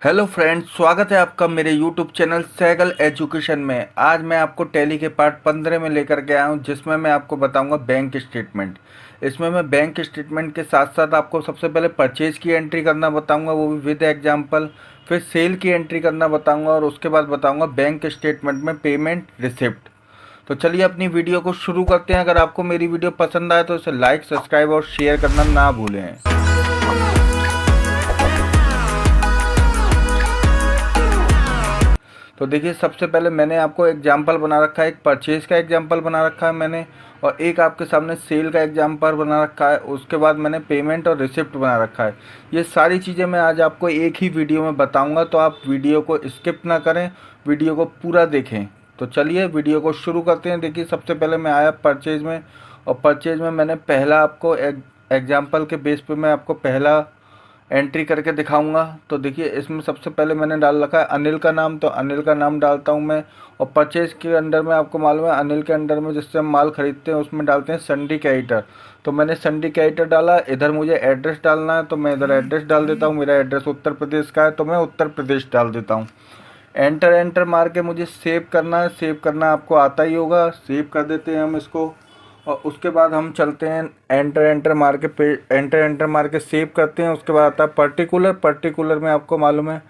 Hello friends, स्वागत है आपका मेरे यूट्यूब चैनल सैगल एजुकेशन में। आज मैं आपको टैली के पार्ट 15 में लेकर के आया हूं, जिसमें मैं आपको बताऊंगा बैंक स्टेटमेंट। इसमें मैं बैंक स्टेटमेंट के साथ साथ आपको सबसे पहले परचेज की एंट्री करना बताऊंगा, वो भी विद एग्जांपल। फिर सेल की एंट्री करना बताऊंगा और उसके बाद बताऊंगा बैंक स्टेटमेंट में पेमेंट रिसिप्ट। तो चलिए अपनी वीडियो को शुरू करते हैं। अगर आपको मेरी वीडियो पसंद आए तो इसे लाइक, सब्सक्राइब और शेयर करना ना भूलें। तो देखिए, सबसे पहले मैंने आपको एग्जाम्पल बना रखा है, एक परचेज़ का एग्जाम्पल बना रखा है मैंने, और एक आपके सामने सेल का एग्जाम्पल बना रखा है। उसके बाद मैंने पेमेंट और रिसिप्ट बना रखा है। ये सारी चीज़ें मैं आज आपको एक ही वीडियो में बताऊंगा, तो आप वीडियो को स्किप ना करें, वीडियो को पूरा देखें। तो चलिए वीडियो को शुरू करते हैं। देखिए, सबसे पहले मैं आया परचेज़ में, और परचेज़ में मैंने पहला आपको एग्जाम्पल के बेस पे मैं आपको पहला एंट्री करके दिखाऊंगा। तो देखिए, इसमें सबसे पहले मैंने डाल रखा है अनिल का नाम, तो अनिल का नाम डालता हूं मैं। और परचेज के अंडर में आपको मालूम है, अनिल के अंडर में जिससे हम माल खरीदते हैं उसमें डालते हैं संडी कैटर। तो मैंने संडी कैटर डाला। इधर मुझे एड्रेस डालना है, तो मैं इधर एड्रेस डाल देता हूँ। मेरा एड्रेस उत्तर प्रदेश का है, तो मैं उत्तर प्रदेश डाल देता हूँ। एंटर एंटर मार के मुझे सेव करना है। सेव करना आपको आता ही होगा, सेव कर देते हैं हम इसको। और उसके बाद हम चलते हैं एंटर एंटर मार के एंटर एंटर मार के सेव करते हैं। उसके बाद आता है पर्टिकुलर। पर्टिकुलर में आपको मालूम है,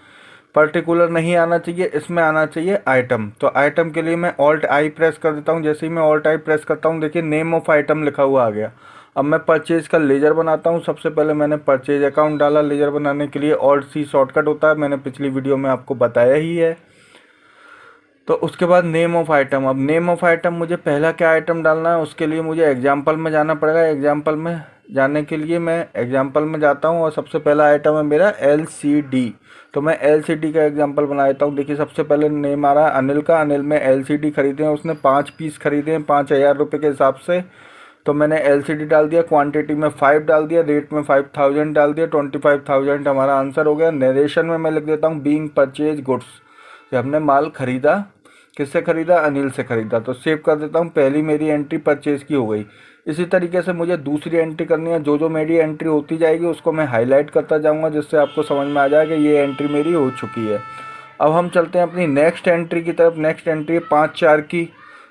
पर्टिकुलर नहीं आना चाहिए, इसमें आना चाहिए आइटम। तो आइटम के लिए मैं ऑल्ट आई प्रेस कर देता हूँ। जैसे ही मैं ऑल्ट आई प्रेस करता हूँ, देखिए नेम ऑफ आइटम लिखा हुआ आ गया। अब मैं परचेज का लेजर बनाता हूँ। सबसे पहले मैंने परचेज अकाउंट डाला। लेजर बनाने के लिए ऑल्ट सी शॉर्टकट होता है, मैंने पिछली वीडियो में आपको बताया ही है। तो उसके बाद नेम ऑफ आइटम। अब नेम ऑफ आइटम मुझे पहला क्या आइटम डालना है, उसके लिए मुझे एग्जाम्पल में जाना पड़ेगा। एग्जाम्पल में जाने के लिए मैं एग्जाम्पल में जाता हूँ, और सबसे पहला आइटम है मेरा LCD। तो मैं LCD का एग्जाम्पल बना देता हूँ। देखिए, सबसे पहले नेम आ रहा है अनिल का। अनिल में LCD खरीदे हैं, उसने 5 पीस खरीदे हैं 5,000 रुपये के हिसाब से। तो मैंने LCD डाल दिया, क्वांटिटी में 5 डाल दिया, रेट में 5,000 डाल दिया, 25,000 हमारा आंसर हो गया। नरेशन में मैं लिख देता हूँ बीइंग परचेज गुड्स। जब हमने माल खरीदा, किससे खरीदा? अनिल से खरीदा। तो सेव कर देता हूँ। पहली मेरी एंट्री परचेज की हो गई। इसी तरीके से मुझे दूसरी एंट्री करनी है। जो जो मेरी एंट्री होती जाएगी उसको मैं हाईलाइट करता जाऊँगा, जिससे आपको समझ में आ जाए कि ये एंट्री मेरी हो चुकी है। अब हम चलते हैं अपनी नेक्स्ट एंट्री की तरफ। नेक्स्ट एंट्री है 5/4 की।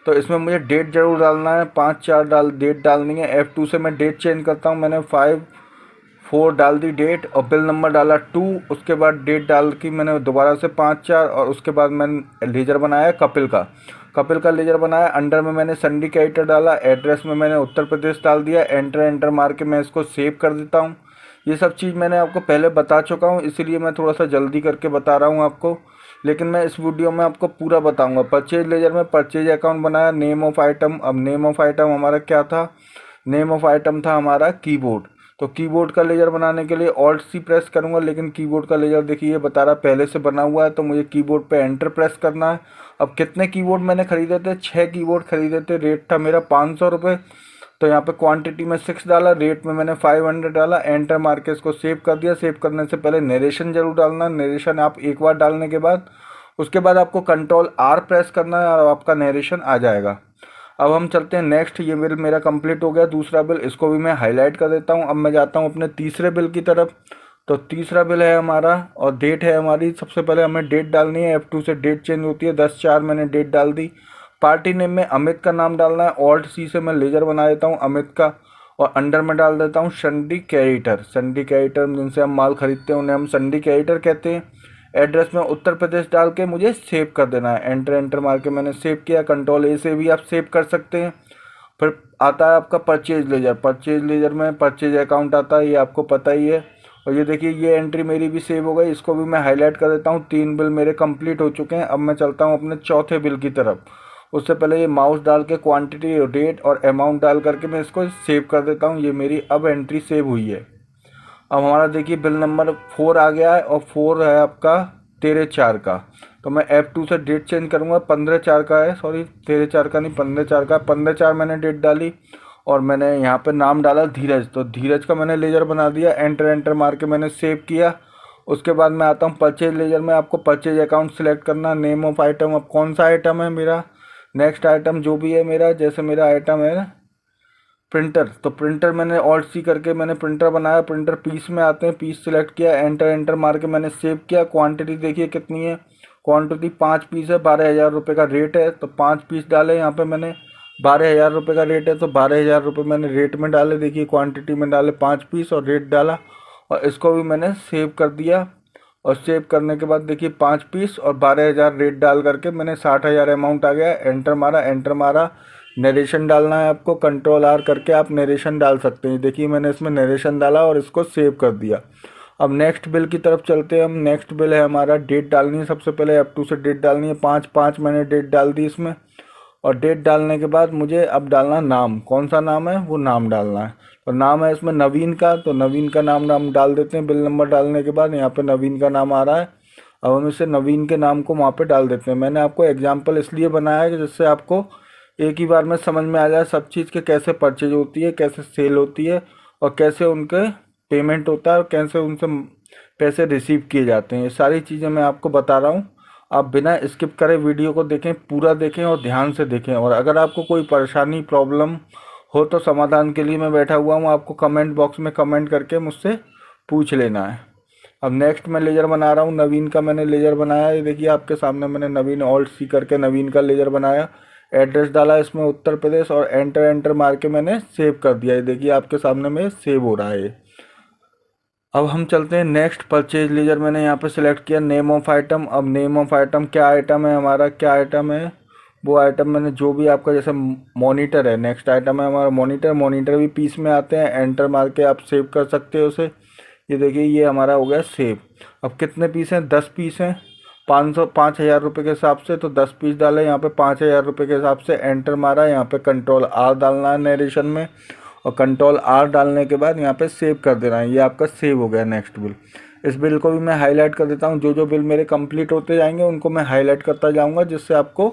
तो इसमें मुझे डेट जरूर डालना है, 5/4 डेट डालनी है। F2 से मैं डेट चेंज करता हूँ। मैंने 5/4 डाल दी डेट, और बिल नंबर डाला 2। उसके बाद डेट डाल की मैंने दोबारा से 5/4, और उसके बाद मैंने लेजर बनाया कपिल का। कपिल का लेजर बनाया। अंडर में मैंने संडिकेटर डाला। एड्रेस में मैंने उत्तर प्रदेश डाल दिया। एंटर एंटर मार के मैं इसको सेव कर देता हूँ। ये सब चीज़ मैंने आपको पहले बता चुका हूँ, इसीलिए मैं थोड़ा सा जल्दी करके बता रहा हूँ आपको, लेकिन मैं इस वीडियो में आपको पूरा बताऊंगा। परचेज लेजर में परचेज अकाउंट बनाया। Name of item. अब नेम ऑफ आइटम हमारा क्या था? नेम ऑफ आइटम था हमारा कीबोर्ड। तो कीबोर्ड का लेजर बनाने के लिए ऑल्ट सी प्रेस करूंगा, लेकिन कीबोर्ड का लेजर देखिए ये बता रहा पहले से बना हुआ है, तो मुझे कीबोर्ड पे एंटर प्रेस करना है। अब कितने कीबोर्ड मैंने खरीदे थे? 6 कीबोर्ड खरीदे थे। रेट था मेरा 500 रुपये। तो यहाँ पे क्वांटिटी में 6 डाला, रेट में मैंने 500 डाला। एंटर मार के इसको सेव कर दिया। सेव करने से पहले नरेशन जरूर डालना। नरेशन आप एक बार डालने के बाद, उसके बाद आपको Ctrl+R प्रेस करना है, और आपका नरेशन आ जाएगा। अब हम चलते हैं नेक्स्ट। ये बिल मेरा कंप्लीट हो गया, दूसरा बिल। इसको भी मैं हाईलाइट कर देता हूँ। अब मैं जाता हूँ अपने तीसरे बिल की तरफ। तो तीसरा बिल है हमारा, और डेट है हमारी। सबसे पहले हमें डेट डालनी है। F2 से डेट चेंज होती है। 10/4 मैंने डेट डाल दी। पार्टी नेम में अमित का नाम डालना है। ऑल्ट सी से मैं लेजर बना देता हूँ अमित का, और अंडर में डाल देता हूँ संडी कैरिटर। संडी कैरिटर जिनसे हम माल खरीदते हैं उन्हें हम संडी कैरिटर कहते हैं। एड्रेस में उत्तर प्रदेश डाल के मुझे सेव कर देना है। एंटर एंटर मार के मैंने सेव किया। Ctrl+A से भी आप सेव कर सकते हैं। फिर आता है आपका परचेज लेजर। परचेज लेजर में परचेज अकाउंट आता है, ये आपको पता ही है। और ये देखिए, ये एंट्री मेरी भी सेव हो गई। इसको भी मैं हाईलाइट कर देता हूँ। 3 बिल मेरे कंप्लीट हो चुके हैं। अब मैं चलता हूँ अपने चौथे बिल की तरफ। उससे पहले ये माउस डाल के क्वांटिटी, डेट और अमाउंट डाल करके मैं इसको सेव कर देता हूँ। ये मेरी अब एंट्री सेव हुई है। अब हमारा देखिए बिल नंबर 4 आ गया है, और 4 है आपका 13/4 का। तो मैं F2 से डेट चेंज करूँगा। 15/4 का है, सॉरी 13/4 का नहीं, 15/4 का। 15/4 मैंने डेट डाली, और मैंने यहाँ पे नाम डाला धीरज। तो धीरज का मैंने लेजर बना दिया। एंटर एंटर मार के मैंने सेव किया। उसके बाद मैं आता हूँ परचेज लेजर में। आपको परचेज अकाउंट सेलेक्ट करना। नेम ऑफ आइटम, अब कौन सा आइटम है मेरा? नेक्स्ट आइटम जो भी है मेरा, जैसे मेरा आइटम है प्रिंटर, तो प्रिंटर मैंने ऑल्ट सी करके मैंने प्रिंटर बनाया। प्रिंटर पीस में आते हैं, पीस सिलेक्ट किया, एंटर एंटर मार के मैंने सेव किया। क्वांटिटी देखिए कितनी है, क्वांटिटी 5 पीस है, 12,000 रुपये का रेट है, तो 5 पीस डाले यहाँ पे मैंने। 12,000 रुपये का रेट है तो 12,000 रुपये मैंने रेट में डाले। देखिए क्वांटिटी में डाले 5 पीस और रेट डाला, और इसको भी मैंने सेव कर दिया। और सेव करने के बाद देखिए 5 पीस और 12,000 रेट डाल करके मैंने 60,000 अमाउंट आ गया। एंटर मारा, एंटर मारा। नरेशन डालना है आपको, कंट्रोल आर करके आप नरेशन डाल सकते हैं। देखिए मैंने इसमें नरेशन डाला और इसको सेव कर दिया। अब नेक्स्ट बिल की तरफ चलते हैं हम। नेक्स्ट बिल है हमारा, डेट डालनी है सबसे पहले, अप टू से डेट डालनी है। 5/5 मैंने डेट डाल दी इसमें। और डेट डालने के बाद मुझे अब डालना नाम, कौन सा नाम है वो नाम डालना है। तो नाम है इसमें नवीन का, तो नवीन का नाम डाल देते हैं। बिल नंबर डालने के बाद यहाँ पे नवीन का नाम आ रहा है। अब हम इसे नवीन के नाम को वहाँ पे डाल देते हैं। मैंने आपको एग्जाम्पल इसलिए बनाया है कि जिससे आपको एक ही बार में समझ में आ जाए सब चीज़ के, कैसे परचेज होती है, कैसे सेल होती है, और कैसे उनके पेमेंट होता है, और कैसे उनसे पैसे रिसीव किए जाते हैं। ये सारी चीज़ें मैं आपको बता रहा हूँ। आप बिना स्किप करे वीडियो को देखें, पूरा देखें और ध्यान से देखें। और अगर आपको कोई परेशानी प्रॉब्लम हो तो समाधान के लिए मैं बैठा हुआ हूँ, आपको कमेंट बॉक्स में कमेंट करके मुझसे पूछ लेना है। अब नेक्स्ट मैं लेजर बना रहा हूँ, नवीन का मैंने लेजर बनाया। ये देखिए आपके सामने मैंने नवीन ऑल्ट सी करके नवीन का लेजर बनाया। एड्रेस डाला इसमें उत्तर प्रदेश, और एंटर एंटर मार के मैंने सेव कर दिया। ये देखिए आपके सामने में सेव हो रहा है। अब हम चलते हैं नेक्स्ट, परचेज लेजर मैंने यहाँ पे सिलेक्ट किया। नेम ऑफ आइटम, अब नेम ऑफ आइटम क्या आइटम है हमारा, क्या आइटम है वो आइटम मैंने जो भी आपका, जैसे मॉनिटर है, नेक्स्ट आइटम है हमारा मॉनिटर। मॉनिटर भी पीस में आते हैं, एंटर मार के आप सेव कर सकते हो उसे। ये देखिए ये हमारा हो गया सेव। अब कितने पीस हैं, 10 पीस हैं। 5,000 रुपये के हिसाब से, तो 10 पीस डाले यहाँ पे 5,000 रुपये के हिसाब से। एंटर मारा, यहाँ पे कंट्रोल आर डालना है नरेशन में, और कंट्रोल आर डालने के बाद यहाँ पे सेव कर देना है। ये आपका सेव हो गया नेक्स्ट बिल। इस बिल को भी मैं हाईलाइट कर देता हूँ। जो जो बिल मेरे कंप्लीट होते जाएंगे उनको मैं हाईलाइट करता जाऊँगा, जिससे आपको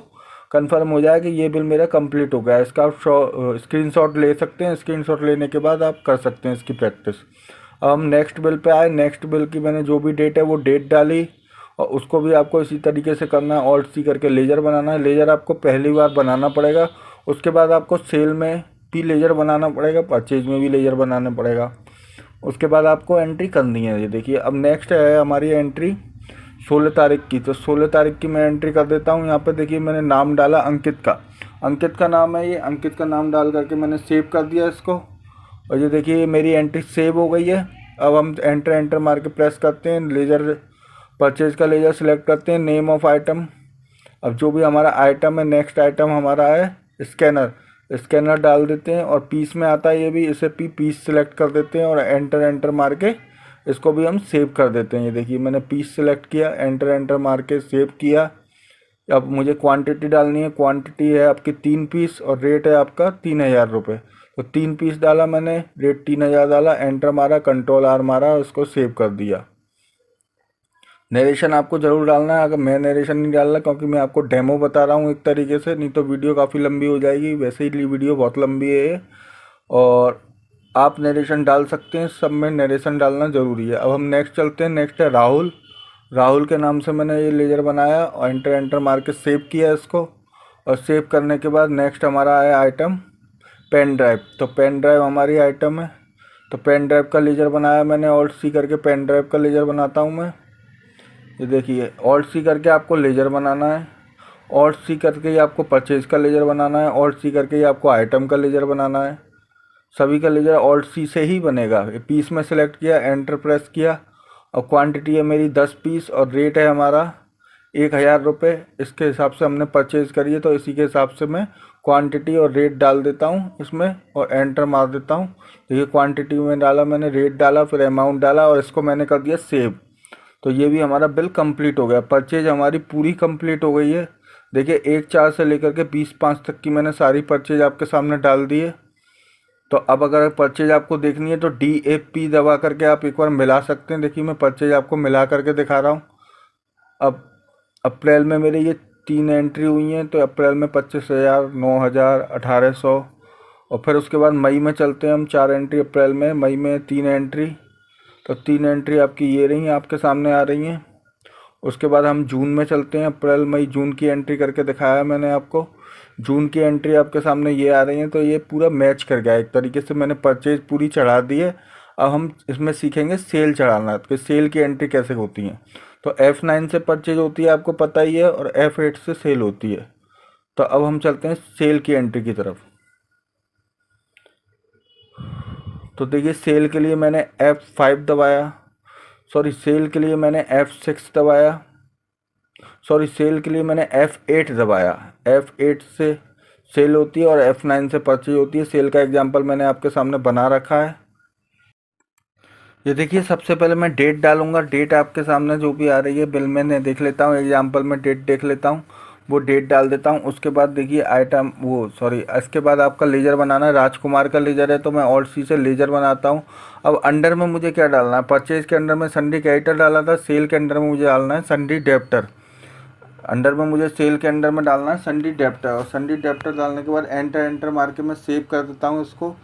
कंफर्म हो जाए कि ये बिल मेरा कंप्लीट हो गया है। इसका आप स्क्रीनशॉट ले सकते हैं। स्क्रीनशॉट लेने के बाद आप कर सकते हैं इसकी प्रैक्टिस। अब हम नेक्स्ट बिल पे आए। नेक्स्ट बिल की मैंने जो भी डेट है वो डेट डाली, और उसको भी आपको इसी तरीके से करना है। ऑल्ट सी करके लेजर बनाना है। लेजर आपको पहली बार बनाना पड़ेगा, उसके बाद आपको सेल में भी लेजर बनाना पड़ेगा, परचेज में भी लेजर बनाना पड़ेगा। उसके बाद आपको एंट्री करनी है। ये देखिए अब नेक्स्ट है हमारी एंट्री 16 तारीख की, तो 16 तारीख की मैं एंट्री कर देता हूँ। यहाँ पे देखिए मैंने नाम डाला अंकित का, अंकित का नाम है ये। अंकित का नाम डाल करके मैंने सेव कर दिया इसको, और ये देखिए मेरी एंट्री सेव हो गई है। अब हम एंटर एंटर मार के प्रेस करते हैं, लेजर परचेज का लेजर सेलेक्ट करते हैं, नेम ऑफ आइटम। अब जो भी हमारा आइटम है, नेक्स्ट आइटम हमारा है स्कैनर, स्कैनर डाल देते हैं। और पीस में आता है ये भी, इसे पीस सेलेक्ट कर देते हैं, और एंटर एंटर मार के इसको भी हम सेव कर देते हैं। ये देखिए मैंने पीस सेलेक्ट किया, एंटर एंटर मार के सेव किया। अब मुझे क्वांटिटी डालनी है। क्वांटिटी है आपकी 3 पीस, और रेट है आपका 3,000 रुपये। तो 3 पीस डाला मैंने, रेट 3,000 डाला, एंटर मारा, कंट्रोल आर मारा, उसको सेव कर दिया। नरेशन आपको ज़रूर डालना है। अगर मैं नरेशन नहीं डालना, क्योंकि मैं आपको डेमो बता रहा हूँ एक तरीके से, नहीं तो वीडियो काफ़ी लंबी हो जाएगी। वैसे ही वीडियो बहुत लंबी है, और आप नरेशन डाल सकते हैं। सब में नरेशन डालना ज़रूरी है। अब हम नेक्स्ट चलते हैं। नेक्स्ट है राहुल। राहुल के नाम से मैंने ये लेजर बनाया, और एंटर एंटर मार के सेव किया इसको। और सेव करने के बाद नेक्स्ट हमारा है आइटम पेन ड्राइव। तो पेन ड्राइव हमारी आइटम है, तो पेन ड्राइव का लेजर बनाया मैंने। ऑल्ट सी करके पेन ड्राइव का लेजर बनाता हूँ मैं। ये देखिए ऑल्ट सी करके आपको लेजर बनाना है, ऑल्ट सी करके ही आपको परचेज का लेजर बनाना है, ऑल्ट सी करके ही आपको आइटम का लेजर बनाना है। सभी का लेजर ऑल्ट सी से ही बनेगा। पीस में सेलेक्ट किया, एंटर प्रेस किया, और क्वांटिटी है मेरी 10 पीस, और रेट है हमारा 1,000 रुपये। इसके हिसाब से हमने परचेज़ करी है, तो इसी के हिसाब से मैं क्वांटिटी और रेट डाल देता हूँ इसमें, और एंटर मार देता हूँ। देखिए क्वांटिटी में डाला मैंने, रेट डाला, फिर अमाउंट डाला, और इसको मैंने कर दिया सेव। तो ये भी हमारा बिल कंप्लीट हो गया। परचेज हमारी पूरी कंप्लीट हो गई है। देखिए 1/4 से लेकर के 20/5 तक की मैंने सारी परचेज आपके सामने डाल दी है। तो अब अगर परचेज आपको देखनी है तो DAP दबा करके आप एक बार मिला सकते हैं। देखिए मैं परचेज आपको मिला करके दिखा रहा हूँ। अब अप्रैल में मेरे ये 3 एंट्री हुई हैं, तो अप्रैल में 25,000, 9,000, 1,800। और फिर उसके बाद मई में चलते हैं हम। 4 एंट्री अप्रैल में, मई में 3 एंट्री, तो 3 एंट्री आपकी ये रही, आपके सामने आ रही हैं। उसके बाद हम जून में चलते हैं। अप्रैल मई जून की एंट्री करके दिखाया है मैंने आपको। जून की एंट्री आपके सामने ये आ रही है, तो ये पूरा मैच कर गया एक तरीके से। मैंने परचेज पूरी चढ़ा दी है। अब हम इसमें सीखेंगे सेल चढ़ाना, कि सेल की एंट्री कैसे होती है। तो F9 से परचेज होती है, आपको पता ही है, और F8 से सेल होती है। तो अब हम चलते हैं सेल की एंट्री की तरफ। तो देखिए, सेल के लिए मैंने F5 दबाया, सॉरी सेल के लिए मैंने F6 दबाया, सॉरी सेल के लिए मैंने F8 दबाया। F8 से सेल होती है और F9 से परचेज होती है। सेल का एग्जांपल मैंने आपके सामने बना रखा है। ये देखिए, सबसे पहले मैं डेट डालूंगा। डेट आपके सामने जो भी आ रही है बिल में देख लेता हूँ, एग्जांपल में डेट देख लेता हूँ, वो डेट डाल देता हूँ। उसके बाद देखिए आइटम, वो सॉरी, इसके बाद आपका लेजर बनाना है। राजकुमार का लेजर है तो मैं ऑल्ट सी से लेजर बनाता हूँ। अब अंडर में मुझे क्या डालना है? परचेज के अंडर में सन्डी क्रेडिटर डाला था, सेल के अंडर में मुझे डालना है सन्डी डेप्टर। अंडर में मुझे सेल के अंडर में डालना है सन्डी डेप्टर, और सन्डी डेप्टर डालने के बाद एंटर एंटर मार के मैं सेव कर देता हूँ इसको।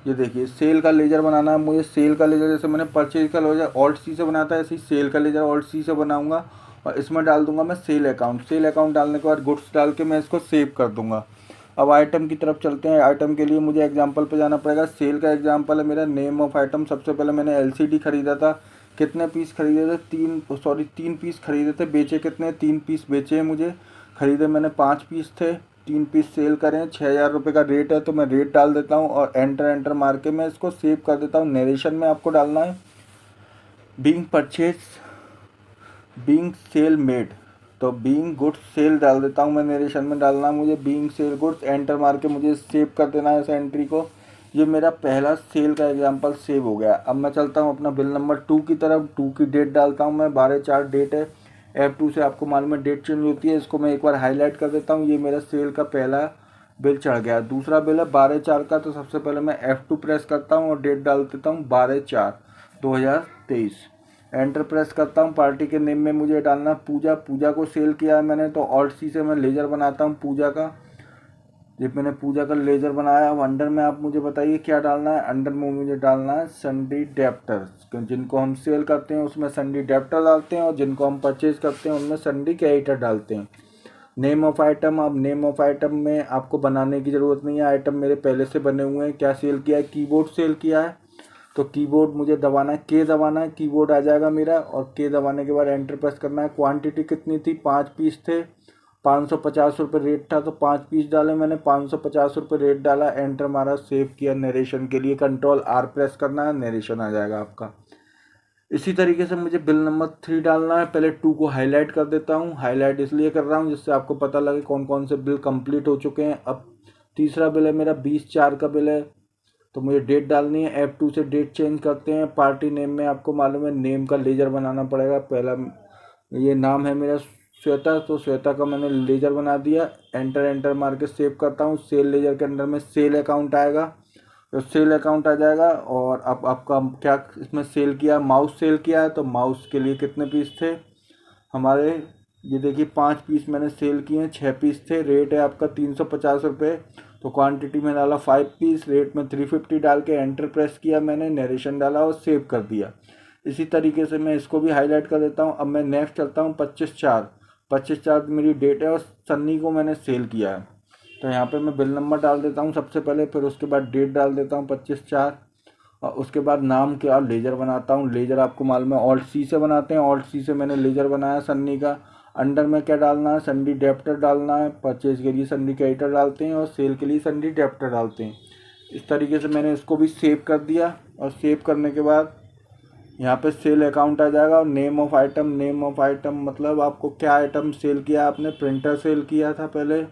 ये देखिए, सेल का लेजर बनाना है मुझे। सेल का लेजर जैसे मैंने परचेज का लेजर ऑल्ट सी से बनाता है, ऐसे ही सेल का लेजर ऑल्ट सी से बनाऊंगा। और इसमें डाल दूंगा मैं सेल अकाउंट। सेल अकाउंट डालने के बाद गुड्स डाल के मैं इसको सेव कर दूंगा। अब आइटम की तरफ चलते हैं। आइटम के लिए मुझे एग्जांपल पे जाना पड़ेगा। सेल का एग्जांपल है मेरा नेम ऑफ आइटम। सबसे पहले मैंने LCD खरीदा था। कितने पीस खरीदे थे? 3 पीस खरीदे थे। बेचे कितने? 3 पीस बेचे हैं मुझे। खरीदे मैंने 5 पीस थे। 3 पीस सेल करें, 6,000 रुपये का रेट है, तो मैं रेट डाल देता हूँ और एंटर एंटर मार के मैं इसको सेव कर देता हूँ। नरेशन में आपको डालना है being purchase, being sale made, तो बीइंग गुड्स सेल डाल देता हूँ मैं। नरेशन में डालना है मुझे बीइंग सेल गुड्स, एंटर मार के मुझे सेव कर देना है इस एंट्री को। ये मेरा पहला सेल का एग्जांपल सेव हो गया। अब मैं चलता हूँ अपना बिल नंबर 2 की तरफ। 2 की डेट डालता हूँ मैं, 12/4 डेट है। F2 से आपको मालूम है डेट चेंज होती है। इसको मैं एक बार हाईलाइट कर देता हूँ। ये मेरा सेल का पहला बिल चढ़ गया। दूसरा बिल है 12/4 का, तो सबसे पहले मैं F2 प्रेस करता हूँ और डेट डाल देता हूँ 12/4/2023। एंटर प्रेस करता हूँ। पार्टी के नेम में मुझे डालना पूजा। पूजा को सेल किया है मैंने, तो ऑल्ट सी से मैं लेजर बनाता हूँ पूजा का। जब मैंने पूजा का लेजर बनाया, अब अंडर में आप मुझे बताइए क्या डालना है। अंडर में मुझे डालना है सन्डी डेप्टर। जिनको हम सेल करते हैं उसमें सन्डी डेप्टर डालते हैं, और जिनको हम परचेज करते हैं उनमें सन्डी क्रेडिटर डालते हैं। नेम ऑफ आइटम, अब नेम ऑफ आइटम में आपको बनाने की ज़रूरत नहीं है, आइटम मेरे पहले से बने हुए हैं। क्या सेल किया है? कीबोर्ड सेल किया है, तो कीबोर्ड मुझे दबाना है, के दबाना है, कीबोर्ड आ जाएगा मेरा। और के दबाने के बाद एंटर प्रेस करना है। क्वांटिटी कितनी थी? 5 पीस थे। 550 रुपये रेट था, तो 5 पीस डाले मैंने। 550 रुपये रेट डाला, एंटर मारा, सेव किया। नरेशन के लिए Ctrl+R प्रेस करना है, नरेशन आ जाएगा आपका। इसी तरीके से मुझे बिल नंबर 3 डालना है। पहले 2 को हाईलाइट कर देता हूँ। हाईलाइट इसलिए कर रहा हूँ जिससे आपको पता लगे कौन कौन से बिल कंप्लीट हो चुके हैं। अब तीसरा बिल है मेरा 20/4 का बिल है, तो मुझे डेट डालनी है। F2 से डेट चेंज करते हैं। पार्टी नेम में आपको मालूम है नेम का लेजर बनाना पड़ेगा। पहला ये नाम है मेरा श्वेता, तो श्वेता का मैंने लेजर बना दिया। एंटर एंटर मार के सेव करता हूँ। सेल लेजर के अंदर में सेल अकाउंट आएगा, तो सेल अकाउंट आ जाएगा। और अब आपका क्या इसमें सेल किया? माउस सेल किया है, तो माउस के लिए कितने पीस थे हमारे? ये देखिए 5 पीस मैंने सेल किए हैं, 6 पीस थे। रेट है आपका 350 रुपये, तो क्वांटिटी में डाला 5 पीस, रेट में 350 डाल के एंटर प्रेस किया मैंने, नरेशन डाला और सेव कर दिया। इसी तरीके से मैं इसको भी हाईलाइट कर देता हूँ। अब मैं नेक्स्ट चलता हूँ 25/4। 25/4 मेरी डेट है और सन्नी को मैंने सेल किया है, तो यहाँ पे मैं बिल नंबर डाल देता हूँ सबसे पहले, फिर उसके बाद डेट डाल देता हूँ 25/4। और उसके बाद नाम क्या? लेजर बनाता हूँ। लेजर आपको मालूम है ऑल्ट सी से बनाते हैं। ऑल्ट सी से मैंने लेजर बनाया सन्नी का। अंडर में क्या डालना है? सन्डी डेप्टर डालना है। परचेज के लिए सन्डी क्रेडिटर डालते हैं और सेल के लिए सन्डी डेप्टर डालते हैं। इस तरीके से मैंने इसको भी सेव कर दिया। और सेव करने के बाद यहाँ पे सेल अकाउंट आ जाएगा। और name of item, name of item मतलब आपको क्या आइटम सेल किया? आपने प्रिंटर सेल किया था पहले,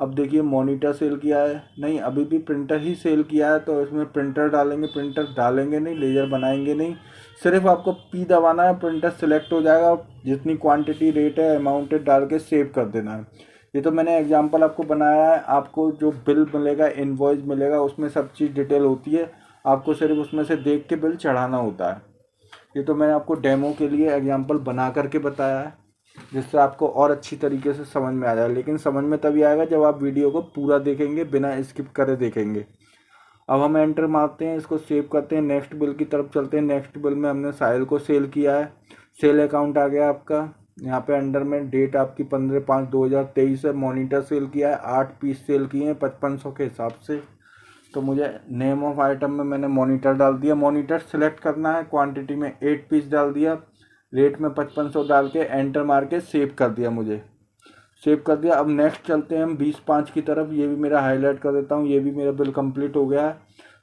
अब देखिए मॉनिटर सेल किया है, नहीं अभी भी प्रिंटर ही सेल किया है, तो इसमें प्रिंटर डालेंगे। प्रिंटर डालेंगे नहीं, लेजर बनाएंगे नहीं, सिर्फ आपको पी दबाना है, प्रिंटर सिलेक्ट हो जाएगा। जितनी क्वांटिटी रेट है अमाउंटेड डाल के सेव कर देना है। ये तो मैंने एग्जांपल आपको बनाया है। आपको जो बिल मिलेगा, इनवॉइस मिलेगा, उसमें सब चीज़ डिटेल होती है। आपको सिर्फ उसमें से देख के बिल चढ़ाना होता है। ये तो मैंने आपको डेमो के लिए एग्जांपल बना करके बताया है, जिससे आपको और अच्छी तरीके से समझ में आ जाए। लेकिन समझ में तभी आएगा जब आप वीडियो को पूरा देखेंगे, बिना स्किप करे देखेंगे। अब हम एंटर मारते हैं, इसको सेव करते हैं। नेक्स्ट बिल की तरफ चलते हैं। नेक्स्ट बिल में हमने साहिल को सेल किया है। सेल अकाउंट आ गया आपका। यहाँ पे अंडर में डेट आपकी 15/5/2023 है। मॉनिटर सेल किया है, 8 पीस सेल किए हैं 5500 के हिसाब से। तो मुझे नेम ऑफ आइटम में मैंने मॉनिटर डाल दिया, मॉनिटर सेलेक्ट करना है, क्वांटिटी में 8 पीस डाल दिया, रेट में 5500 डाल के एंटर मार के सेव कर दिया। मुझे सेव कर दिया। अब नेक्स्ट चलते हैं हम 20/5 की तरफ। ये भी मेरा हाईलाइट कर देता हूँ, ये भी मेरा बिल कंप्लीट हो गया है।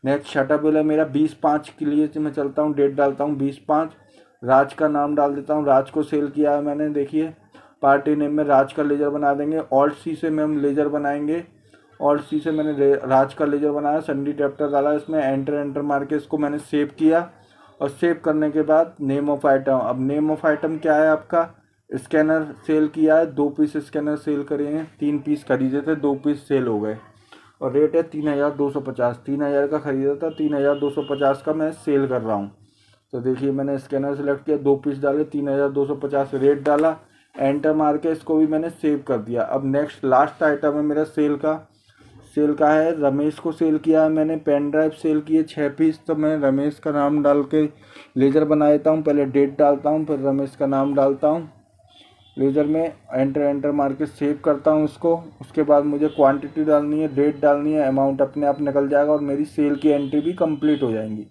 नेक्स्ट शटर बिल है मेरा 20/5 के लिए। मैं चलता हूँ, डेट डालता हूँ 20/5, राज का नाम डाल देता हूँ, राज को सेल किया है मैंने। देखिए पार्टी नेम में राज का लेजर बना देंगे, ऑल्ट सी से में हम लेजर बनाएंगे, ऑल्ट सी से मैंने राज का लेजर बनाया, संडी चैप्टर डाला इसमें, एंटर मार के इसको मैंने सेव किया। और सेव करने के बाद नेम ऑफ आइटम, अब नेम ऑफ आइटम क्या है आपका, स्कैनर सेल किया है, 2 पीस स्कैनर सेल करे हैं, 3 पीस खरीदे थे, 2 पीस सेल हो गए। और रेट है 3250, 3000 का खरीदा था, 3250 का मैं सेल कर रहा हूँ। तो देखिए मैंने स्कैनर सेलेक्ट किया, 2 पीस डाले, 3250 रेट डाला, एंटर मार के इसको भी मैंने सेव कर दिया। अब नेक्स्ट लास्ट आइटम है मेरा सेल का है, रमेश को सेल किया है मैंने, पेन ड्राइव सेल किए 6 पीस। तो मैं रमेश का नाम डाल के लेजर बना देता हूँ, पहले डेट डालता हूँ, फिर रमेश का नाम डालता हूँ लेजर में, एंटर मार के सेव करता हूँ इसको। उसके बाद मुझे क्वांटिटी डालनी है, डेट डालनी है, अमाउंट अपने आप निकल जाएगा और मेरी सेल की एंट्री भी कंप्लीट हो जाएंगी।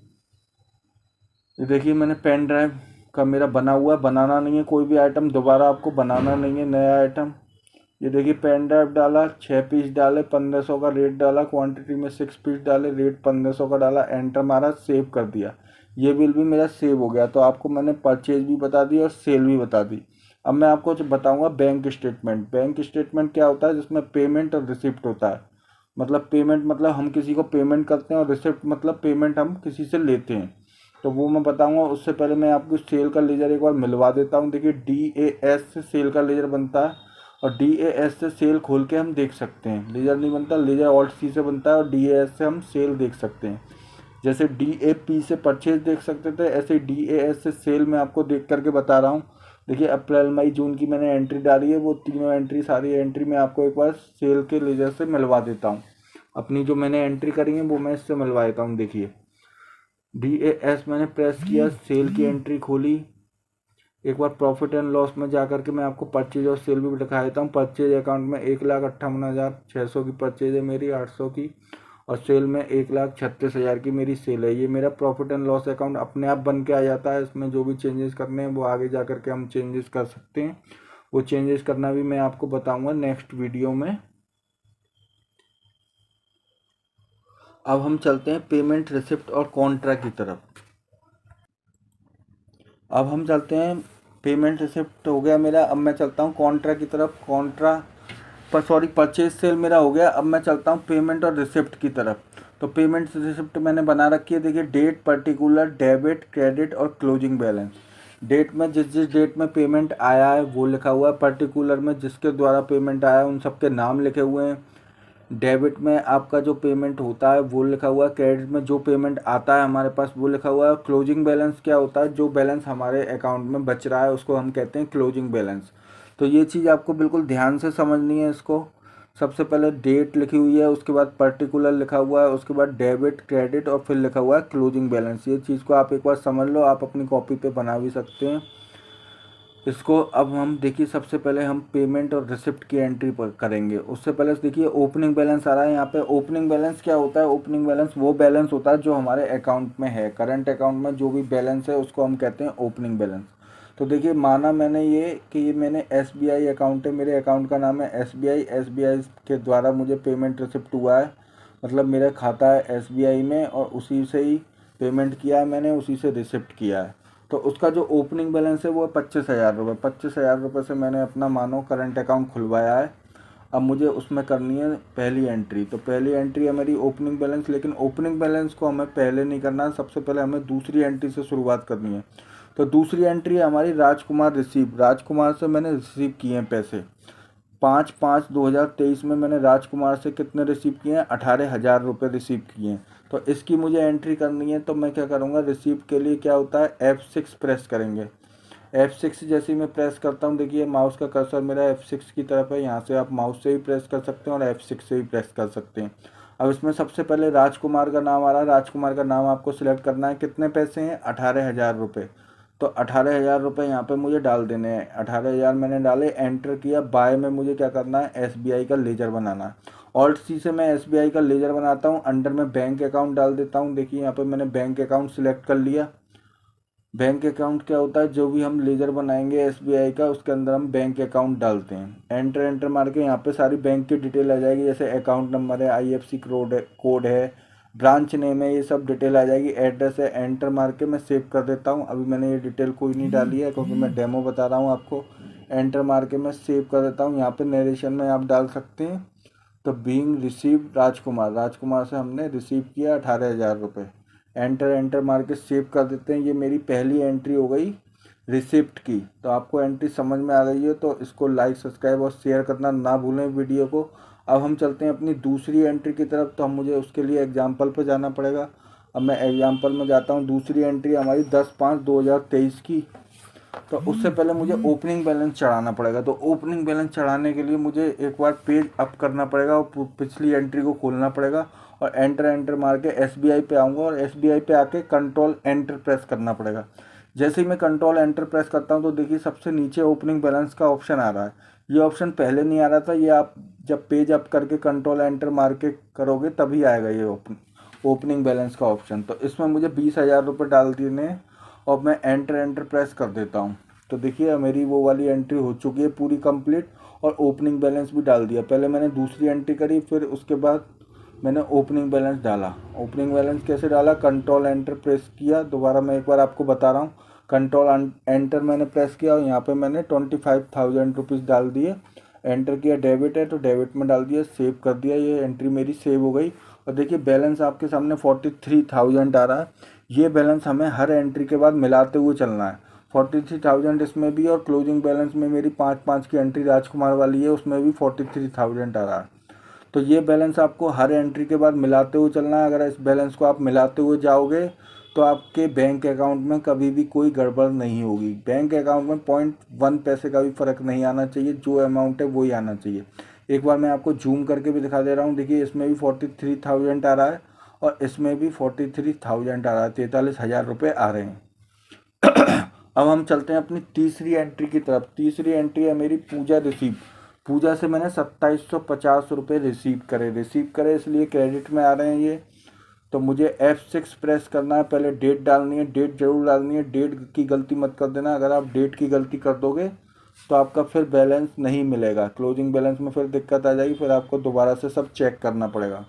ये देखिए मैंने पेन ड्राइव का मेरा बना हुआ है, बनाना नहीं है कोई भी आइटम, दोबारा आपको बनाना नहीं है नया आइटम। ये देखिए पेन ड्राइव डाला, 6 पीस डाले, 1500 का रेट डाला, क्वांटिटी में 6 पीस डाले, रेट 1500 का डाला, एंटर मारा, सेव कर दिया। ये बिल भी मेरा सेव हो गया। तो आपको मैंने परचेज भी बता दी और सेल भी बता दी। अब मैं आपको बताऊंगा बैंक स्टेटमेंट। बैंक स्टेटमेंट क्या होता है, जिसमें पेमेंट और रिसिप्ट होता है। मतलब पेमेंट मतलब हम किसी को पेमेंट करते हैं, और रिसिप्ट मतलब पेमेंट हम किसी से लेते हैं। तो वो मैं बताऊंगा। उससे पहले मैं आपको सेल का लेजर एक बार मिलवा देता हूँ। देखिए DAS से सेल का लेजर बनता है, और DAS से सेल खोल के हम देख सकते हैं। लेजर नहीं बनता, लेजर ऑल्ट सी से बनता है, और DAS से हम सेल देख सकते हैं। जैसे DAP से परचेज देख सकते थे, ऐसे DAS से सेल मैं आपको देख करके बता रहा हूँ। देखिए अप्रैल मई जून की मैंने एंट्री डाली है, वो तीनों एंट्री, सारी एंट्री मैं आपको एक बार सेल के लेजर से मिलवा देता हूँ। अपनी जो मैंने एंट्री करी है वो मैं इससे मिलवा देता हूँ। देखिए DAS मैंने प्रेस किया, सेल की एंट्री खोली। एक बार प्रॉफिट एंड लॉस में जा करके मैं आपको परचेज और सेल भी दिखा देता हूँ। परचेज अकाउंट में 1,58,600 की परचेज है मेरी, 800 की, और सेल में 1,36,000 की मेरी सेल है। ये मेरा प्रॉफिट एंड लॉस अकाउंट अपने आप बन के आ जाता है। इसमें जो भी चेंजेस करने हैं वो आगे जा करके हम चेंजेस कर सकते हैं। वो चेंजेस करना भी मैं आपको बताऊंगा नेक्स्ट वीडियो में। अब हम चलते हैं पेमेंट, रिसिप्ट और कॉन्ट्रा की तरफ। अब हम चलते हैं, पेमेंट रिसिप्ट हो गया मेरा। अब मैं चलता हूँ कॉन्ट्रा की तरफ। कॉन्ट्रा पर सॉरी परचेज सेल मेरा हो गया। अब मैं चलता हूँ पेमेंट और रिसिप्ट की तरफ। तो पेमेंट रिसिप्ट मैंने बना रखी है। देखिए डेट, पर्टिकुलर, डेबिट, क्रेडिट और क्लोजिंग बैलेंस। डेट में जिस जिस डेट में पेमेंट आया है वो लिखा हुआ है, पर्टिकुलर में जिसके द्वारा पेमेंट आया है उन सबके नाम लिखे हुए हैं, डेबिट में आपका जो पेमेंट होता है वो लिखा हुआ है, क्रेडिट में जो पेमेंट आता है हमारे पास वो लिखा हुआ है। क्लोजिंग बैलेंस क्या होता है, जो बैलेंस हमारे अकाउंट में बच रहा है उसको हम कहते हैं क्लोजिंग बैलेंस। तो ये चीज़ आपको बिल्कुल ध्यान से समझनी है इसको। सबसे पहले डेट लिखी हुई है, उसके बाद पर्टिकुलर लिखा हुआ है, उसके बाद डेबिट, क्रेडिट और फिर लिखा हुआ है क्लोजिंग बैलेंस। ये चीज़ को आप एक बार समझ लो, आप अपनी कॉपी पे बना भी सकते हैं इसको। अब हम देखिए सबसे पहले हम पेमेंट और रिसिप्ट की एंट्री पर करेंगे। उससे पहले देखिए ओपनिंग बैलेंस आ रहा है यहाँ पे। ओपनिंग बैलेंस क्या होता है, ओपनिंग बैलेंस वो बैलेंस होता है जो हमारे अकाउंट में है, करंट अकाउंट में जो भी बैलेंस है उसको हम कहते हैं ओपनिंग बैलेंस। तो देखिए माना मैंने ये कि ये मैंने SBI अकाउंट है, मेरे अकाउंट का नाम है SBI के द्वारा मुझे पेमेंट रिसिप्ट हुआ है, मतलब मेरा खाता है SBI में और उसी से ही पेमेंट किया है मैंने, उसी से रिसिप्ट किया है। तो उसका जो ओपनिंग बैलेंस है वो है 25,000 रुपये। 25,000 रुपये से मैंने अपना मानो करंट अकाउंट खुलवाया है। अब मुझे उसमें करनी है पहली एंट्री। तो पहली एंट्री है मेरी ओपनिंग बैलेंस, लेकिन ओपनिंग बैलेंस को हमें पहले नहीं करना है, सबसे पहले हमें दूसरी एंट्री से शुरुआत करनी है। तो दूसरी एंट्री है हमारी राजकुमार रिसीव। राजकुमार से मैंने रिसीव किए हैं पैसे। 5/5/2023 में मैंने राजकुमार से कितने रिसीव किए हैं, 18,000 रुपये रिसीव किए हैं। तो इसकी मुझे एंट्री करनी है। तो मैं क्या करूँगा, रिसीव के लिए क्या होता है, F6 प्रेस करेंगे। F6 जैसे ही मैं प्रेस करता हूँ, देखिए माउस का कर्सर मेरा F6 की तरफ है। यहाँ से आप माउस से भी प्रेस कर सकते हैं और F6 से भी प्रेस कर सकते हैं। अब इसमें सबसे पहले राजकुमार का नाम आ रहा है। राजकुमार का नाम आपको सिलेक्ट करना है। कितने पैसे हैं, 18,000 रुपये। तो 18,000 रुपये यहाँ पे मुझे डाल देने हैं। 18,000 मैंने डाले, एंटर किया। बाय में मुझे क्या करना है, एसबीआई का लेजर बनाना है। ऑल्ट सी से मैं एसबीआई का लेजर बनाता हूँ। अंडर में बैंक अकाउंट डाल देता हूँ। देखिए यहाँ पे मैंने बैंक अकाउंट सिलेक्ट कर लिया। बैंक अकाउंट क्या होता है, जो भी हम लेजर बनाएंगे एसबीआई का उसके अंदर हम बैंक अकाउंट डालते हैं। एंटर एंटर मार के यहाँ पे सारी बैंक की डिटेल आ जाएगी, जैसे अकाउंट नंबर है, आईएफसी कोड है, ब्रांच नेम है, ये सब डिटेल आ जाएगी। एड्रेस है, एंटर मार के मैं सेव कर देता हूँ। अभी मैंने ये डिटेल कोई नहीं डाली है क्योंकि मैं डेमो बता रहा हूँ आपको। एंटर मार के मैं सेव कर देता हूँ। यहाँ पे नरेशन में आप डाल सकते हैं, तो बीइंग रिसीव राजकुमार, राजकुमार से हमने रिसीव किया 18,000 रुपये। एंटर एंटर मार के सेव कर देते हैं। ये मेरी पहली एंट्री हो गई रिसिप्ट की। तो आपको एंट्री समझ में आ गई है तो इसको लाइक सब्सक्राइब और शेयर करना ना भूलें वीडियो को। अब हम चलते हैं अपनी दूसरी एंट्री की तरफ। तो हम मुझे उसके लिए एग्जाम्पल पर जाना पड़ेगा। अब मैं एग्जाम्पल में जाता हूँ। दूसरी एंट्री हमारी 10/5/2023 की। तो उससे पहले मुझे ओपनिंग बैलेंस चढ़ाना पड़ेगा। तो ओपनिंग बैलेंस चढ़ाने के लिए मुझे एक बार पेज अप करना पड़ेगा और पिछली एंट्री को खोलना पड़ेगा और एंटर एंटर मार के एसबीआई पे आऊँगा और एसबीआई पे आके कंट्रोल एंटर प्रेस करना पड़ेगा। जैसे ही मैं कंट्रोल एंटर प्रेस करता हूँ तो देखिए सबसे नीचे ओपनिंग बैलेंस का ऑप्शन आ रहा है। ये ऑप्शन पहले नहीं आ रहा था, ये आप जब पेज अप करके कंट्रोल एंटर मार के करोगे तभी आएगा ये ओपनिंग बैलेंस का ऑप्शन। तो इसमें मुझे 20,000 रुपये डाल देने हैं और मैं एंटर एंटर प्रेस कर देता हूँ। तो देखिए मेरी वो वाली एंट्री हो चुकी है पूरी कंप्लीट और ओपनिंग बैलेंस भी डाल दिया। पहले मैंने दूसरी एंट्री करी, फिर उसके बाद मैंने ओपनिंग बैलेंस डाला। ओपनिंग बैलेंस कैसे डाला, कंट्रोल एंटर प्रेस किया। दोबारा मैं एक बार आपको बता रहा हूँ, कंट्रोल एंटर मैंने प्रेस किया और यहाँ पे मैंने 25,000 रुपीज़ डाल दिए। एंटर किया, डेबिट है तो डेबिट में डाल दिया, सेव कर दिया। ये एंट्री मेरी सेव हो गई और देखिए बैलेंस आपके सामने 43,000 आ रहा है। ये बैलेंस हमें हर एंट्री के बाद मिलाते हुए चलना है। 43,000 इसमें भी और क्लोजिंग बैलेंस में मेरी 5-5 की एंट्री राजकुमार वाली है, उसमें भी 43,000 आ रहा है। तो ये बैलेंस आपको हर एंट्री के बाद मिलाते हुए चलना है। अगर इस बैलेंस को आप मिलाते हुए जाओगे तो आपके बैंक अकाउंट में कभी भी कोई गड़बड़ नहीं होगी। बैंक अकाउंट में 0.1 पैसे का भी फ़र्क नहीं आना चाहिए, जो अमाउंट है वही आना चाहिए। एक बार मैं आपको जूम करके भी दिखा दे रहा हूँ। देखिए इसमें भी 43,000 आ रहा है और इसमें भी 43,000 आ रहा है, 43,000 रुपये आ रहे हैं। अब हम चलते हैं अपनी तीसरी एंट्री की तरफ। तीसरी एंट्री है मेरी पूजा रिसीव। पूजा से मैंने 2750 रुपये रिसीव करे इसलिए क्रेडिट में आ रहे हैं ये। तो मुझे F6 प्रेस करना है, पहले डेट डालनी है, डेट जरूर डालनी है, डेट की गलती मत कर देना। अगर आप डेट की गलती कर दोगे तो आपका फिर बैलेंस नहीं मिलेगा, क्लोजिंग बैलेंस में फिर दिक्कत आ जाएगी, फिर आपको दोबारा से सब चेक करना पड़ेगा।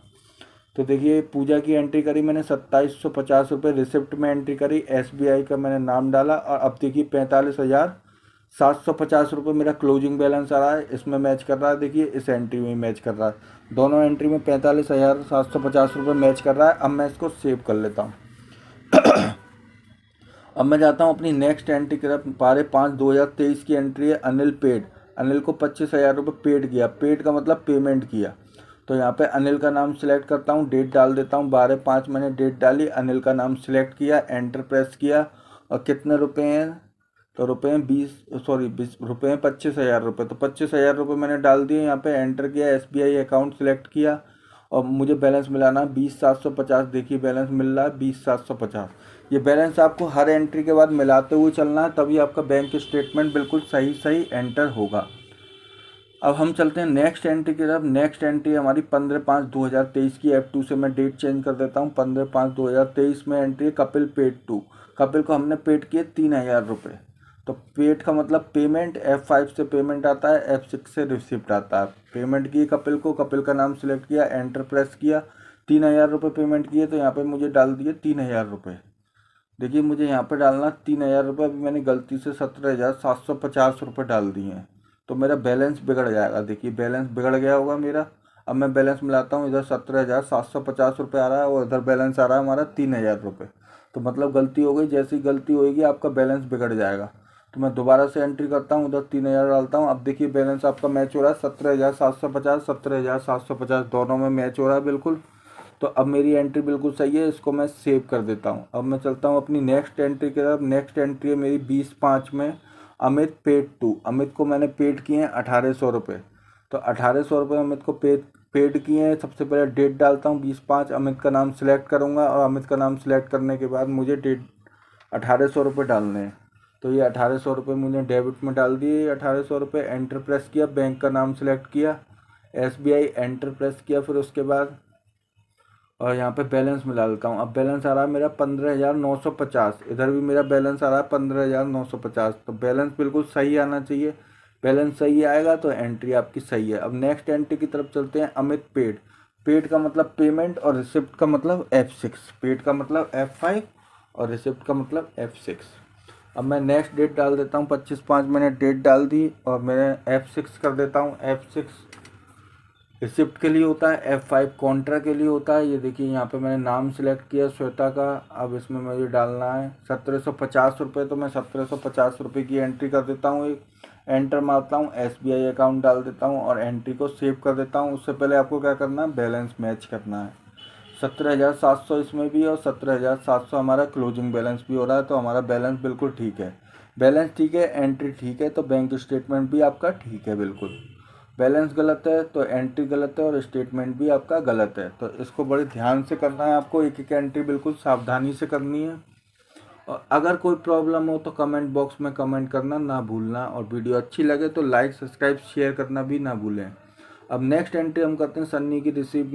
तो देखिए पूजा की एंट्री करी मैंने 2750 रुपये, रिसिप्ट में एंट्री करी, एसबीआई का मैंने नाम डाला और अब देखिए 45,750 रुपये मेरा क्लोजिंग बैलेंस आ रहा है। इसमें मैच कर रहा है, देखिए इस एंट्री में मैच कर रहा है। दोनों एंट्री में 45,750 रुपये मैच कर रहा है। अब मैं इसको सेव कर लेता हूँ। अब मैं जाता हूँ अपनी नेक्स्ट एंट्री की तरफ। 12/5/2023 की एंट्री है, अनिल पेड। अनिल को 25,000 रुपये पेड किया। पेड का मतलब पेमेंट किया। तो यहाँ पे अनिल का नाम सिलेक्ट करता हूँ, डेट डाल देता हूँ, 12/5 मैंने डेट डाली, अनिल का नाम सिलेक्ट किया, एंटर प्रेस किया और कितने रुपए हैं, तो रुपये हैं 20 रुपये हैं 25,000 रुपये। तो 25,000 रुपये मैंने डाल दिए, यहाँ पे एंटर किया, एसबीआई अकाउंट सिलेक्ट किया और मुझे बैलेंस मिलाना 20,750। देखिए बैलेंस मिल रहा है 20,750। ये बैलेंस आपको हर एंट्री के बाद मिलाते हुए चलना है, तभी आपका बैंक स्टेटमेंट बिल्कुल सही सही एंटर होगा। अब हम चलते हैं नेक्स्ट एंट्री की तरफ। नेक्स्ट एंट्री हमारी 15/5/2023 की। F2 से मैं डेट चेंज कर देता हूँ। 15/5/2023 में एंट्री है कपिल पेड टू। कपिल को हमने पेड किए 3,000 रुपये। तो पेड का मतलब पेमेंट, F5 से पेमेंट आता है, F6 से रिसिप्ट आता है। पेमेंट की कपिल को, कपिल का नाम सिलेक्ट किया, एंटर प्रेस किया, 3,000 रुपये पेमेंट किए। तो यहाँ पे मुझे डाल दिए 3,000 रुपये। देखिए मुझे यहाँ पे डालना 3,000 रुपये। अभी मैंने गलती से 17,750 रुपये डाल दिए हैं, तो मेरा बैलेंस बिगड़ जाएगा। देखिए बैलेंस बिगड़ गया होगा मेरा। अब मैं बैलेंस मिलाता हूँ, इधर 17,750 रुपये आ रहा है और इधर बैलेंस आ रहा है हमारा 3,000 रुपये। तो मतलब गलती हो गई, जैसी गलती होगी आपका बैलेंस बिगड़ जाएगा। तो मैं दोबारा से एंट्री करता हूँ, उधर 3,000 डालता हूँ। अब देखिए बैलेंस आपका मैच हो रहा है, 17,750, 17,750 दोनों में मैच हो रहा है बिल्कुल। तो अब मेरी एंट्री बिल्कुल सही है, इसको मैं सेव कर देता हूँ। अब मैं चलता हूँ अपनी नेक्स्ट एंट्री की तरफ। नेक्स्ट एंट्री है मेरी 20/5 में, अमित पेड टू। अमित को मैंने पेड किए हैं 1,800 रुपये। तो 1,800 रुपये अमित को पेड किए हैं। सबसे पहले डेट डालता हूँ 20/5, अमित का नाम सिलेक्ट करूँगा और अमित का नाम सिलेक्ट करने के बाद मुझे डेट 1,800 रुपये डालने हैं। तो ये 1800 रुपये मैंने डेबिट में डाल दिए। 1800 रुपये एंटर प्रेस किया, बैंक का नाम सेलेक्ट किया, SBI एंटर प्रेस किया, फिर उसके बाद और यहाँ पे बैलेंस में डाल देता हूँ। अब बैलेंस आ रहा है मेरा 15,950। इधर भी मेरा बैलेंस आ रहा है 15,950। तो बैलेंस बिल्कुल सही आना चाहिए। बैलेंस सही आएगा तो एंट्री आपकी सही है। अब नेक्स्ट एंट्री की तरफ चलते हैं। अमित पेड। पेड का मतलब पेमेंट और रिसिप्ट का मतलब F6। पेड का मतलब F5 और रिसिप्ट का मतलब F6। अब मैं नेक्स्ट डेट डाल देता हूँ। 25/5 मैंने डेट डाल दी और मैं F6 कर देता हूँ। F6 रिसिप्ट के लिए होता है, F5 कॉन्ट्रा के लिए होता है। ये देखिए यहाँ पे मैंने नाम सेलेक्ट किया श्वेता का। अब इसमें मुझे डालना है 1750 रुपये। तो मैं 1750 रुपये की एंट्री कर देता हूँ। एक एंटर मारता हूँ, SBI अकाउंट डाल देता हूँ और एंट्री को सेव कर देता हूँ। उससे पहले आपको क्या करना है, बैलेंस मैच करना है। 17,700 इसमें भी और 17,700 हमारा क्लोजिंग बैलेंस भी हो रहा है। तो हमारा बैलेंस बिल्कुल ठीक है। बैलेंस ठीक है, एंट्री ठीक है, तो बैंक स्टेटमेंट भी आपका ठीक है बिल्कुल। बैलेंस गलत है तो एंट्री गलत है और स्टेटमेंट भी आपका गलत है। तो इसको बड़े ध्यान से करना है आपको। एक एक एंट्री बिल्कुल सावधानी से करनी है। और अगर कोई प्रॉब्लम हो तो कमेंट बॉक्स में कमेंट करना ना भूलना। और वीडियो अच्छी लगे तो लाइक सब्सक्राइब शेयर करना भी ना भूलें। अब नेक्स्ट एंट्री हम करते हैं सन्नी की रिसीव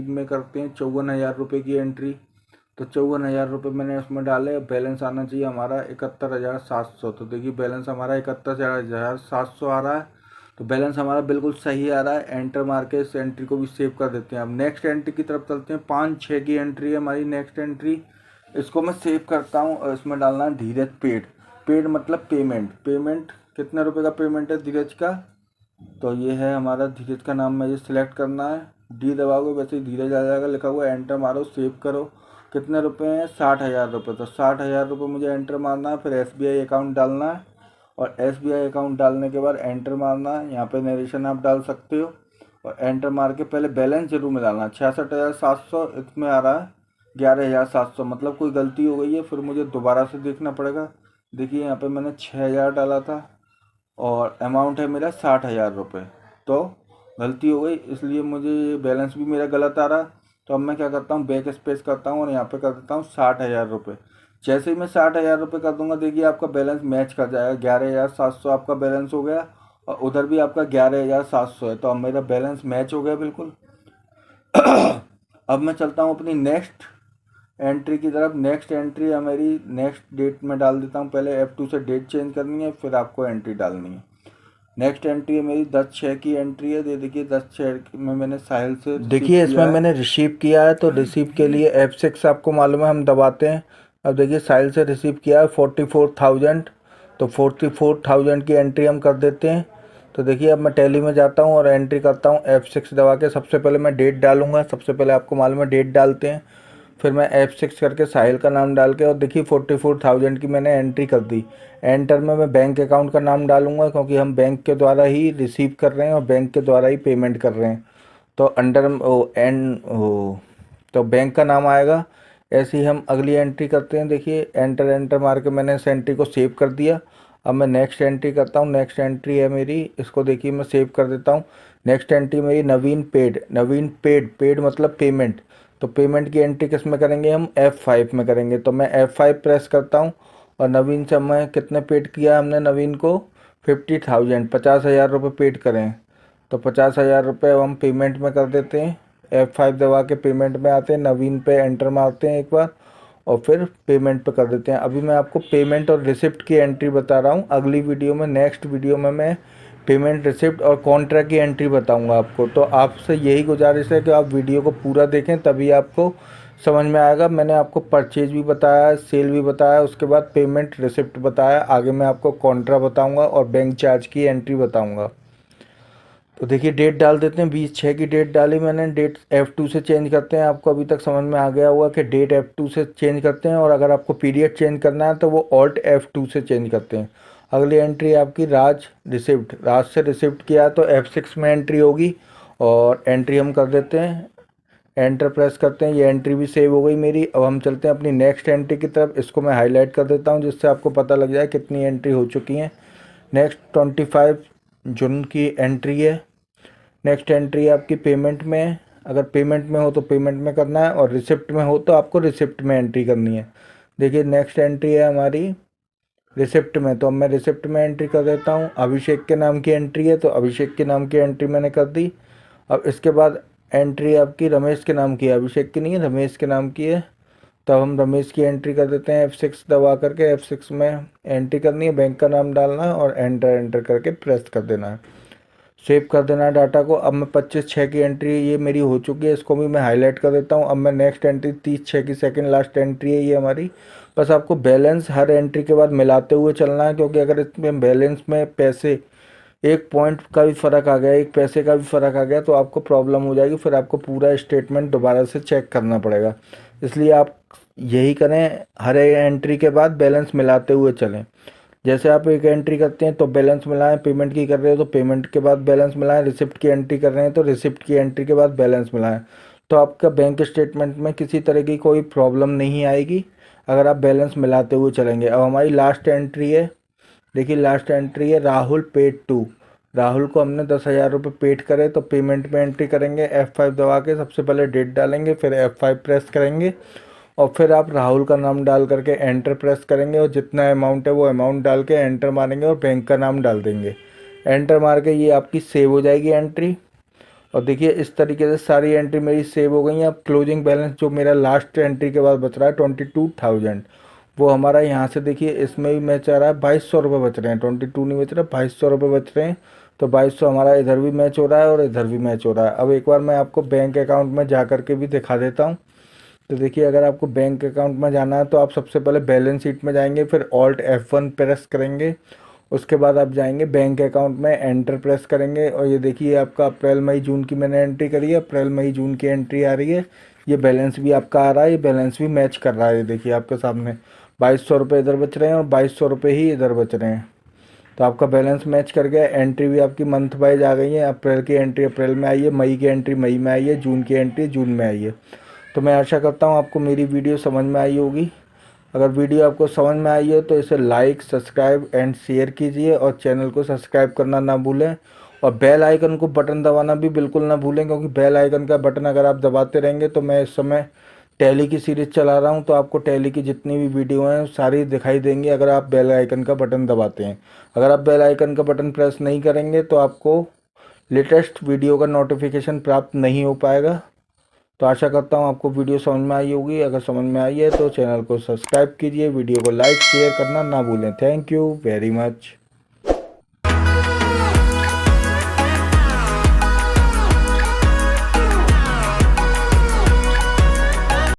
में करते हैं 54,000 रुपये की एंट्री। तो 54,000 रुपये मैंने उसमें डाले। बैलेंस आना चाहिए हमारा 71,700। तो देखिए बैलेंस हमारा 71,700 आ रहा है। तो बैलेंस हमारा बिल्कुल सही आ रहा है। एंटर मार के इस एंट्री को भी सेव कर देते हैं। अब नेक्स्ट एंट्री की तरफ चलते हैं। 5-6 की एंट्री है हमारी नेक्स्ट एंट्री। इसको मैं सेव करता हूँ और इसमें डालना है धीरज पेड। पेड मतलब पेमेंट। पेमेंट कितने रुपए का पेमेंट है धीरज का, तो ये है हमारा धीरज का नाम मुझे सिलेक्ट करना है। डी दबाओगे वैसे ही धीरज आ जाएगा लिखा हुआ। एंटर मारो, सेव करो। कितने रुपए हैं, 60,000 रुपये। तो 60,000 रुपये मुझे एंटर मारना है। फिर SBI अकाउंट डालना है और SBI अकाउंट डालने के बाद एंटर मारना है। यहाँ पे नरेशन आप डाल सकते हो और एंटर मार के पहले बैलेंस जरूर में डालना है। 66,700 इसमें आ रहा है 11,700, मतलब कोई गलती हो गई है। फिर मुझे दोबारा से देखना पड़ेगा। देखिए यहाँ पे मैंने 6,000 डाला था और अमाउंट है मेरा 60,000 रुपये। तो गलती हो गई, इसलिए मुझे ये बैलेंस भी मेरा गलत आ रहा। तो अब मैं क्या करता हूँ, बैक स्पेस करता हूँ और यहाँ पे कर देता हूँ 60,000 रुपये। जैसे ही मैं 60,000 रुपये कर दूंगा देखिए आपका बैलेंस मैच कर जाएगा। 11,700 आपका बैलेंस हो गया और उधर भी आपका 11,700 है। तो अब मेरा बैलेंस मैच हो गया बिल्कुल। अब मैं चलता हूँ अपनी नेक्स्ट एंट्री की तरफ। नेक्स्ट एंट्री है मेरी नेक्स्ट डेट में डाल देता हूँ। पहले F2 से डेट चेंज करनी है, फिर आपको एंट्री डालनी है। नेक्स्ट एंट्री है मेरी 10/6 की एंट्री है। देखिए 10/6 में मैंने साहिल से देखिए इसमें मैंने रिसीव किया है। तो रिसीव के लिए F6 आपको मालूम है हम दबाते हैं। अब देखिए साहिल से रिसीव किया है 44,000। तो 44,000 की एंट्री हम कर देते हैं। तो देखिए अब मैं टैली में जाता हूँ और एंट्री करता हूँ F6 दबा के। सबसे पहले मैं डेट डालूंगा। सबसे पहले आपको मालूम है डेट डालते हैं। फिर मैं F6 करके साहिल का नाम डाल के और देखिए 44,000 की मैंने एंट्री कर दी। एंटर में मैं बैंक अकाउंट का नाम डालूंगा क्योंकि हम बैंक के द्वारा ही रिसीव कर रहे हैं और बैंक के द्वारा ही पेमेंट कर रहे हैं। तो अंडर तो बैंक का नाम आएगा। ऐसे ही हम अगली एंट्री करते हैं। देखिए एंटर मार के मैंने इस एंट्री को सेव कर दिया। अब मैं नेक्स्ट एंट्री करता हूँ। नेक्स्ट एंट्री है मेरी, इसको देखिए मैं सेव कर देता हूँ। नेक्स्ट एंट्री मेरी नवीन पेड। पेड मतलब पेमेंट। तो पेमेंट की एंट्री किस में करेंगे हम, F5 में करेंगे। तो मैं F5 प्रेस करता हूँ और नवीन से मैं कितने पेड किया हमने नवीन को 50,000, 50,000 रुपये पेड करें। तो 50,000 रुपये हम पेमेंट में कर देते हैं। F5 दबा के पेमेंट में आते हैं, नवीन पे एंटर मारते हैं एक बार और फिर पेमेंट पे कर देते हैं। अभी मैं आपको पेमेंट और रिसिप्ट की एंट्री बता रहा हूँ। अगली वीडियो में नेक्स्ट वीडियो में मैं पेमेंट रिसिप्ट और कॉन्ट्रैक्ट की एंट्री बताऊंगा आपको। तो आपसे यही गुजारिश है कि आप वीडियो को पूरा देखें, तभी आपको समझ में आएगा। मैंने आपको परचेज भी बताया, सेल भी बताया, उसके बाद पेमेंट रिसिप्ट बताया। आगे मैं आपको कॉन्ट्रा बताऊंगा और बैंक चार्ज की एंट्री बताऊंगा। तो देखिए डेट डाल देते हैं। 20/6 की डेट डाली मैंने। डेट F2 से चेंज करते हैं। आपको अभी तक समझ में आ गया होगा कि डेट F2 से चेंज करते हैं और अगर आपको पीरियड चेंज करना है तो वो Alt F2 से चेंज करते हैं। अगली एंट्री आपकी राज से रिसिप्ट किया तो F6 में एंट्री होगी और एंट्री हम कर देते हैं। एंटर प्रेस करते हैं। ये एंट्री भी सेव हो गई मेरी। अब हम चलते हैं अपनी नेक्स्ट एंट्री की तरफ। इसको मैं हाईलाइट कर देता हूँ जिससे आपको पता लग जाए कितनी एंट्री हो चुकी हैं। नेक्स्ट 25 जून की एंट्री है। नेक्स्ट एंट्री आपकी पेमेंट में है। अगर पेमेंट में हो तो पेमेंट में करना है और रिसिप्ट में हो तो आपको रिसिप्ट में एंट्री करनी है। देखिए नेक्स्ट एंट्री है हमारी रिसिप्ट में, तो अब मैं रिसिप्ट में एंट्री कर देता हूँ। अभिषेक के नाम की एंट्री है तो अभिषेक के नाम की एंट्री मैंने कर दी। अब इसके बाद एंट्री आपकी रमेश के नाम की है, अभिषेक की नहीं है, रमेश के नाम की है। तो हम रमेश की एंट्री कर देते हैं, F6 दबा करके। F6 में एंट्री करनी है, बैंक का नाम डालना है और एंटर एंटर करके प्रेस कर देना है, सेव कर देना है डाटा को। अब मैं 25/6 की एंट्री ये मेरी हो चुकी है, इसको भी मैं हाईलाइट कर देता हूँ। अब मैं नेक्स्ट एंट्री 30/6 की सेकंड लास्ट एंट्री है ये हमारी। बस आपको बैलेंस हर एंट्री के बाद मिलाते हुए चलना है, क्योंकि अगर इसमें बैलेंस में पैसे एक पॉइंट का भी फ़र्क आ गया, एक पैसे का भी फ़र्क आ गया तो आपको प्रॉब्लम हो जाएगी, फिर आपको पूरा स्टेटमेंट दोबारा से चेक करना पड़ेगा। इसलिए आप यही करें, हर एक एंट्री के बाद बैलेंस मिलाते हुए चलें। जैसे आप एक एंट्री करते हैं तो बैलेंस मिलाएं, पेमेंट की कर रहे हो तो पेमेंट के बाद बैलेंस मिलाएं, रिसिप्ट की एंट्री कर रहे हैं तो रिसिप्ट की एंट्री के बाद बैलेंस मिलाएं। तो आपका बैंक स्टेटमेंट में किसी तरह की कोई प्रॉब्लम नहीं आएगी अगर आप बैलेंस मिलाते हुए चलेंगे। अब हमारी लास्ट एंट्री है, देखिए लास्ट एंट्री है राहुल पेड टू। राहुल को हमने 10,000 रुपये पेड करे, तो पेमेंट में एंट्री करेंगे, F5 दबा के सबसे पहले डेट डालेंगे, फिर F5 प्रेस करेंगे और फिर आप राहुल का नाम डाल करके एंटर प्रेस करेंगे और जितना अमाउंट है वो अमाउंट डाल के एंटर मारेंगे और बैंक का नाम डाल देंगे। एंटर मार के ये आपकी सेव हो जाएगी एंट्री। और देखिए इस तरीके से सारी एंट्री मेरी सेव हो गई हैं। अब क्लोजिंग बैलेंस जो मेरा लास्ट एंट्री के बाद बच रहा है 22,000, वो हमारा यहाँ से देखिए इसमें भी मैच आ रहा है, 2,200 रुपये बच रहे हैं, 22 नहीं बच रहा, 2,200 रुपये बच रहे हैं। तो 2,200 हमारा इधर भी मैच हो रहा है और इधर भी मैच हो रहा है। अब एक बार मैं आपको बैंक अकाउंट में जा कर के भी दिखा देता हूँ। तो देखिए अगर आपको बैंक अकाउंट में जाना है तो आप सबसे पहले बैलेंस शीट में जाएंगे, फिर ऑल्ट F1 प्रेस करेंगे, उसके बाद आप जाएंगे बैंक अकाउंट में, एंटर प्रेस करेंगे और ये देखिए आपका अप्रैल मई जून की मैंने एंट्री करी है, अप्रैल मई जून की एंट्री आ रही है। ये बैलेंस भी आपका आ रहा है, ये बैलेंस भी मैच कर रहा है। ये देखिए आपके सामने 2,200 रुपये इधर बच रहे हैं और 2,200 रुपये ही इधर बच रहे हैं। तो आपका बैलेंस मैच कर गया। एंट्री भी आपकी मंथ वाइज आ गई है, अप्रैल की एंट्री अप्रैल में आई है, मई की एंट्री मई में आई है, जून की एंट्री जून में आई है। तो मैं आशा करता हूँ आपको मेरी वीडियो समझ में आई होगी। अगर वीडियो आपको समझ में आई हो तो इसे लाइक, सब्सक्राइब एंड शेयर कीजिए और चैनल को सब्सक्राइब करना ना भूलें और बेल आइकन को बटन दबाना भी बिल्कुल ना भूलें, क्योंकि बेल आइकन का बटन अगर आप दबाते रहेंगे तो मैं इस समय टैली की सीरीज़ चला रहा हूं तो आपको टैली की जितनी भी वीडियो हैं सारी दिखाई देंगी अगर आप बेल आइकन का बटन दबाते हैं। अगर आप बेल आइकन का बटन प्रेस नहीं करेंगे तो आपको लेटेस्ट वीडियो का नोटिफिकेशन प्राप्त नहीं हो पाएगा। तो आशा करता हूँ आपको वीडियो समझ में आई होगी। अगर समझ में आई है तो चैनल को सब्सक्राइब कीजिए, वीडियो को लाइक शेयर करना ना भूलें। Thank you very much.